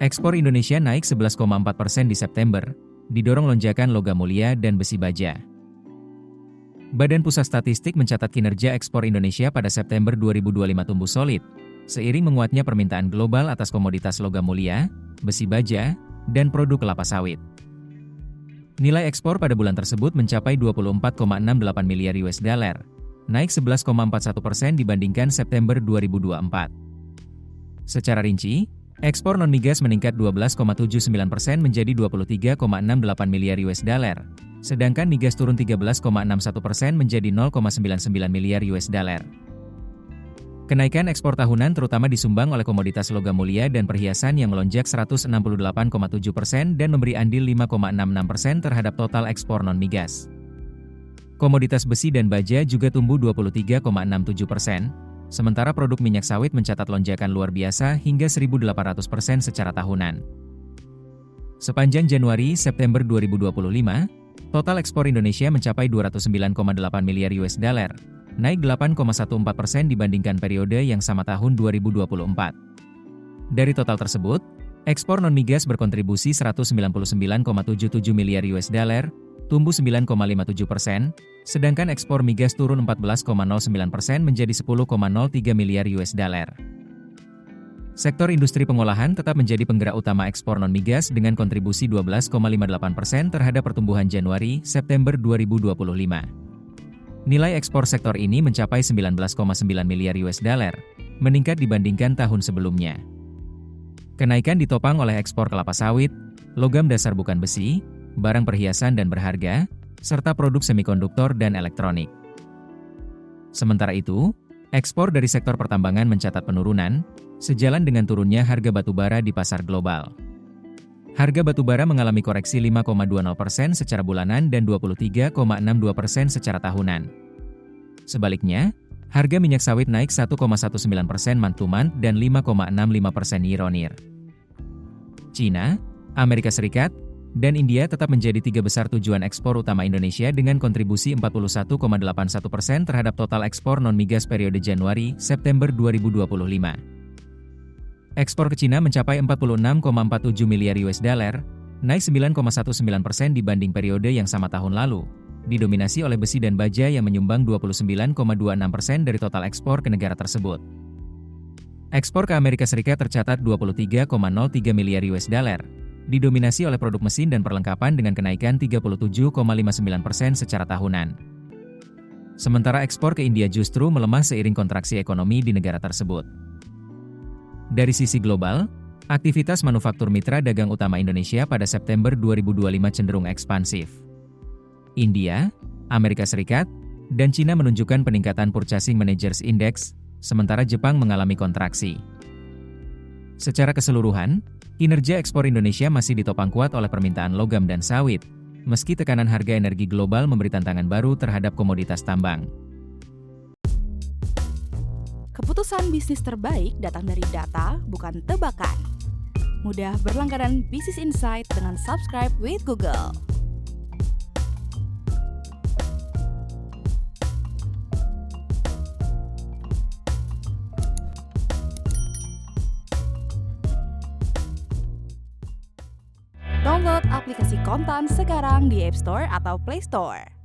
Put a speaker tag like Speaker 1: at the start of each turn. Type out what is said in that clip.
Speaker 1: Ekspor Indonesia naik 11,4% di September, didorong lonjakan logam mulia dan besi baja. Badan Pusat Statistik mencatat kinerja ekspor Indonesia pada September 2025 tumbuh solid, seiring menguatnya permintaan global atas komoditas logam mulia, besi baja, dan produk kelapa sawit. Nilai ekspor pada bulan tersebut mencapai 24,68 miliar US dollar, naik 11,41% dibandingkan September 2024. Secara rinci, ekspor non-migas meningkat 12,79% menjadi 23,68 miliar US dollar, sedangkan migas turun 13,61% menjadi 0,99 miliar US dollar. Kenaikan ekspor tahunan terutama disumbang oleh komoditas logam mulia dan perhiasan yang melonjak 168,7% dan memberi andil 5,66% terhadap total ekspor non-migas. Komoditas besi dan baja juga tumbuh 23,67%, sementara produk minyak sawit mencatat lonjakan luar biasa hingga 1.800% secara tahunan. Sepanjang Januari-September 2025, total ekspor Indonesia mencapai 209,8 miliar US dollar, naik 8,14% dibandingkan periode yang sama tahun 2024. Dari total tersebut, ekspor non-migas berkontribusi 199,77 miliar US dollar, tumbuh 9,57%, sedangkan ekspor migas turun 14,09% menjadi 10,03 miliar US dollar. Sektor industri pengolahan tetap menjadi penggerak utama ekspor non-migas dengan kontribusi 12,58% terhadap pertumbuhan Januari-September 2025. Nilai ekspor sektor ini mencapai 19,9 miliar US dollar, meningkat dibandingkan tahun sebelumnya. Kenaikan ditopang oleh ekspor kelapa sawit, logam dasar bukan besi, barang perhiasan dan berharga, serta produk semikonduktor dan elektronik. Sementara itu, ekspor dari sektor pertambangan mencatat penurunan, sejalan dengan turunnya harga batubara di pasar global. Harga batubara mengalami koreksi 5,20% secara bulanan dan 23,62% secara tahunan. Sebaliknya, harga minyak sawit naik 1,19% month to month dan 5,65% year-on-year. Cina, Amerika Serikat, dan India tetap menjadi tiga besar tujuan ekspor utama Indonesia dengan kontribusi 41,81% terhadap total ekspor non-migas periode Januari-September 2025. Ekspor ke Cina mencapai 46,47 miliar US dollar, naik 9,19% dibanding periode yang sama tahun lalu, didominasi oleh besi dan baja yang menyumbang 29,26% dari total ekspor ke negara tersebut. Ekspor ke Amerika Serikat tercatat 23,03 miliar US dollar, didominasi oleh produk mesin dan perlengkapan dengan kenaikan 37,59% secara tahunan. Sementara ekspor ke India justru melemah seiring kontraksi ekonomi di negara tersebut. Dari sisi global, aktivitas manufaktur mitra dagang utama Indonesia pada September 2025 cenderung ekspansif. India, Amerika Serikat, dan Cina menunjukkan peningkatan Purchasing Managers Index, sementara Jepang mengalami kontraksi. Secara keseluruhan, kinerja ekspor Indonesia masih ditopang kuat oleh permintaan logam dan sawit, meski tekanan harga energi global memberi tantangan baru terhadap komoditas tambang.
Speaker 2: Keputusan bisnis terbaik datang dari data, bukan tebakan. Mudah berlangganan Business Insight dengan subscribe with Google. Download aplikasi Kontan sekarang di App Store atau Play Store.